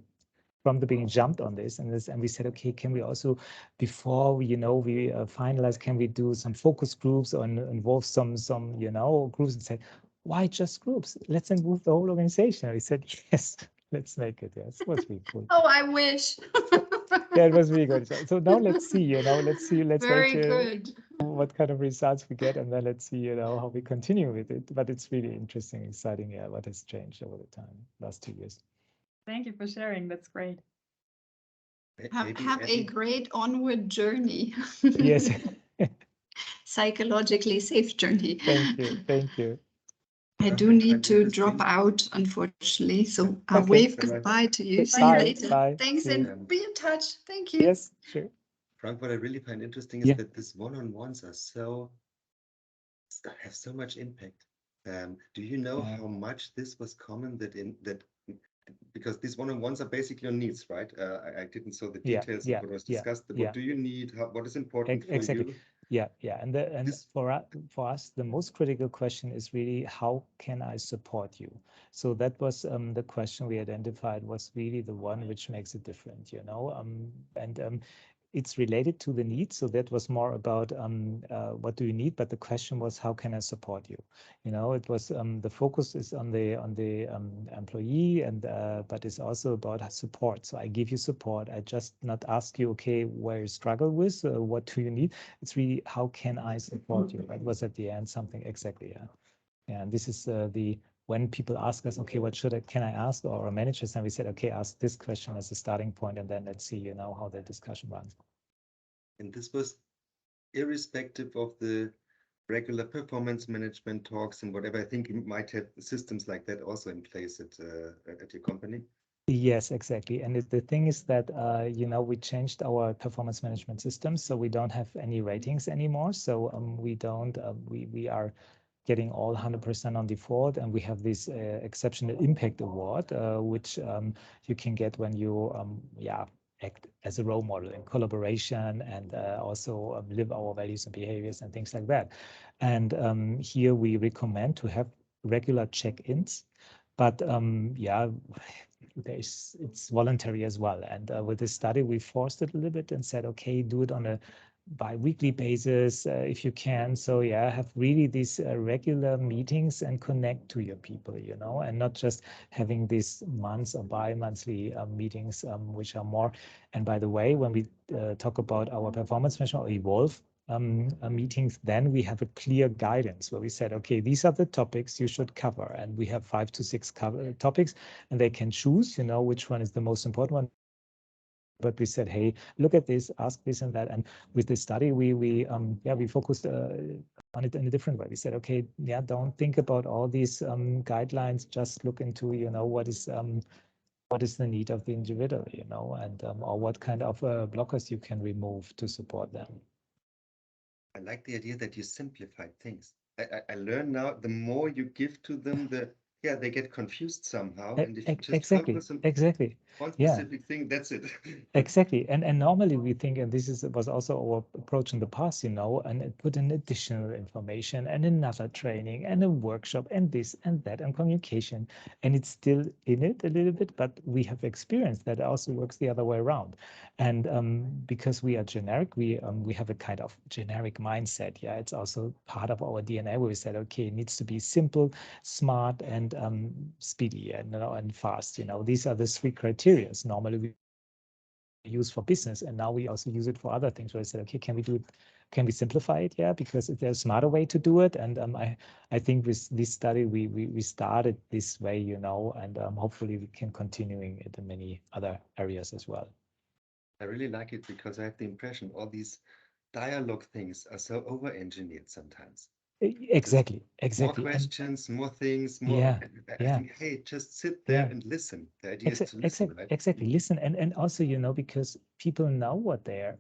from the beginning jumped on this and we said, okay, can we also, before we finalize, can we do some focus groups or involve some groups, and said, why just groups? Let's involve the whole organization. We said, yes, let's make it. Yes, it was really cool. Oh, I wish. Yeah, it was really good. So now let's see, let's Very wait good. what kind of results we get, and then let's see, how we continue with it. But it's really interesting, exciting, what has changed over the time, last 2 years. Thank you for sharing. That's great. Have a great onward journey. Yes. Psychologically safe journey. Thank you. Thank you. I do need to drop out, unfortunately. So I'll wave goodbye to you. See you later. Bye. Thanks and be in touch. Thank you. Yes, sure. Frank, what I really find interesting is that these one-on-ones are have so much impact. Do you know how much this was common because these one-on-ones are basically on needs, right? I didn't saw the details of what was discussed. What do you need? What is important for you? Yeah. And for us, the most critical question is really, how can I support you? So that was the question we identified was really the one which makes it different, it's related to the needs. So that was more about what do you need, but the question was, how can I support you? It was the focus is on the employee, and but it's also about support. So I give you support. I just not ask you, okay, where you struggle with, what do you need? It's really, how can I support you? That was at the end something exactly. And this is when people ask us, okay, what can I ask, or our managers, and we said, okay, ask this question as a starting point, and then let's see, how the discussion runs. And this was irrespective of the regular performance management talks and whatever. I think you might have systems like that also in place at your company. Yes, exactly. And the thing is that, we changed our performance management system, so we don't have any ratings anymore. So we don't, we are getting all 100% on default, and we have this exceptional impact award, which you can get when you, act as a role model in collaboration and also live our values and behaviors and things like that. And here we recommend to have regular check-ins, but it's voluntary as well. And with this study, we forced it a little bit and said, okay, do it on a bi-weekly basis if you can. So have really these regular meetings and connect to your people, and not just having these months or bi-monthly meetings, which are more. And by the way, when we talk about our performance management or evolve meetings, then we have a clear guidance where we said, okay, these are the topics you should cover, and we have 5 to 6 topics, and they can choose, which one is the most important one. But we said, hey, look at this, ask this and that. And with this study, we focused on it in a different way. We said, okay, don't think about all these guidelines. Just look into, what is the need of the individual, and or what kind of blockers you can remove to support them. I like the idea that you simplified things. I learn now, the more you give to them, they get confused somehow. And if you just focus on one specific thing, that's it. Exactly. And normally we think, and this was also our approach in the past, and put in additional information and another training and a workshop and this and that and communication. And it's still in it a little bit, but we have experienced that it also works the other way around. And because we are generic, we have a kind of generic mindset. It's also part of our DNA where we said, okay, it needs to be simple, smart, and speedy and fast. These are the 3 criteria normally we use for business, and now we also use it for other things where I said, okay, can we do it? Can we simplify it? Because there's a smarter way to do it. And I think with this study we started this way, and hopefully we can continuing it in many other areas as well. I really like it because I have the impression all these dialogue things are so over-engineered sometimes. Exactly. More questions, more things, more. I think, hey, just sit there and listen. The idea is to listen, right? Exactly. Listen, and also, because people know what they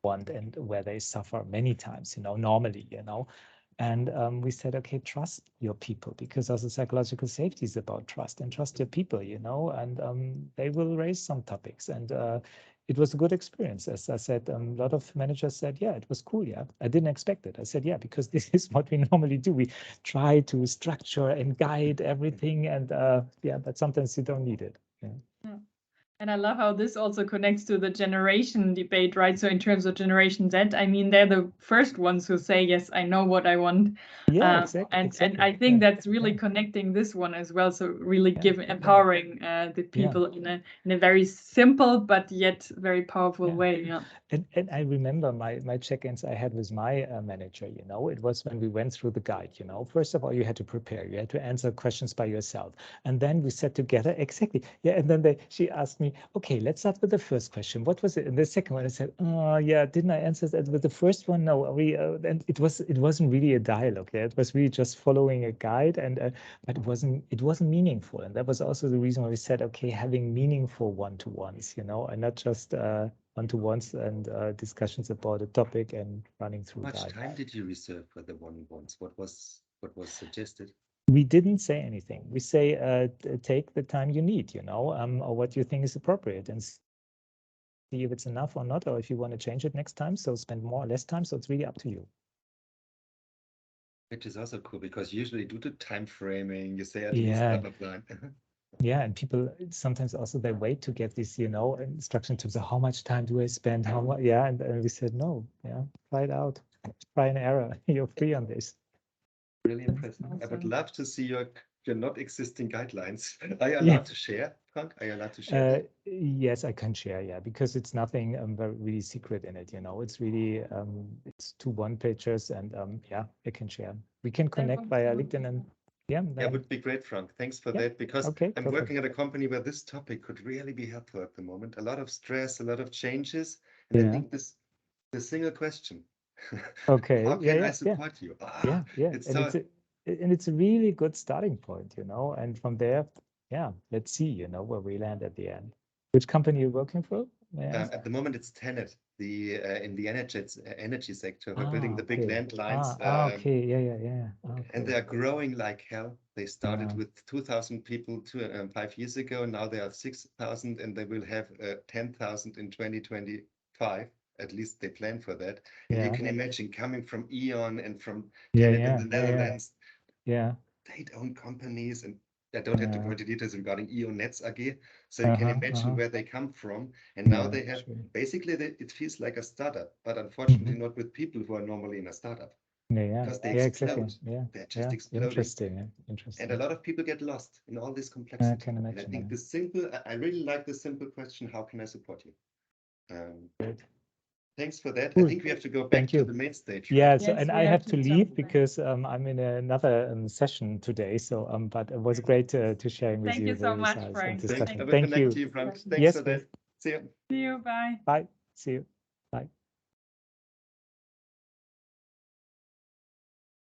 want and where they suffer many times, normally, And we said, okay, trust your people, because also psychological safety is about trust, and trust your people, you know, and they will raise some topics. And it was a good experience. As I said, a lot of managers said, yeah, it was cool. Yeah, I didn't expect it. I said, yeah, because this is what we normally do. We try to structure and guide everything. And yeah, but sometimes you don't need it. Yeah. And I love how this also connects to the generation debate, right? So in terms of Generation Z, I mean, they're the first ones who say, yes, I know what I want. Yeah, exactly. And I think that's really connecting this one as well. So really empowering the people in a very simple but yet very powerful way. Yeah. And I remember my check-ins I had with my manager, you know, it was when we went through the guide, you know, first of all, you had to prepare, you had to answer questions by yourself. And then we sat together, exactly. Yeah. And then she asked me, okay, let's start with the first question. What was it? And the second one, I said, oh yeah, didn't I answer that with the first one? No, and it wasn't really a dialogue. Yeah? It was really just following a guide, and but it wasn't meaningful. And that was also the reason why we said, okay, having meaningful one-to-ones, you know, and not just one-to-ones and discussions about a topic and running through. How much time did you reserve for the one-on-ones? What was suggested? We didn't say anything. We say take the time you need, you know, or what you think is appropriate, and see if it's enough or not, or if you want to change it next time. So spend more or less time. So it's really up to you. Which is also cool, because usually due to time framing, you say at least blah, blah, blah. Yeah, and people sometimes also they wait to get this, you know, instruction to how much time do I spend? How much? Yeah, and we said no. Yeah, try it out. Try and error. You're free on this. Really impressive. Awesome. I would love to see your not existing guidelines. Are you allowed to share, Frank? Are you allowed to share? Yes, I can share. Yeah, because it's nothing very really secret in it. You know, it's really it's 2 one-pagers, and yeah, I can share. We can connect via LinkedIn and. Yeah, that would be great, Frank. Thanks for that, because I'm working at a company where this topic could really be helpful at the moment. A lot of stress, a lot of changes, and I think the single question. Okay. How can I support you? It's a really good starting point, you know. And from there, let's see, you know, where we land at the end. Which company are you working for? At the moment, it's Tenet, in the energy sector. We're building the big landlines. Okay. And they are growing like hell. They started with 2,000 people 5 years ago. Now they are 6,000, and they will have 10,000 in 2025. At least they plan for that. And you can imagine, coming from E.ON and from Tenet in the Netherlands, state-owned companies, and I don't have to go into details regarding E.ON Netz AG, so you can imagine where they come from. And now they have, basically, it feels like a startup, but unfortunately not with people who are normally in a startup. Because they explode. Exactly. They're just exploding. Interesting. And a lot of people get lost in all this complexity. I can imagine. And I think I really like the simple question, how can I support you? Thanks for that. Cool. I think we have to go back to the main stage. Yeah, right? And I have to leave because I'm in another session today. So, but it was great to sharing with you. Thank you so much, Frank. Thank you. Thank you. Thanks for that. See you. See you. Bye. Bye. See you.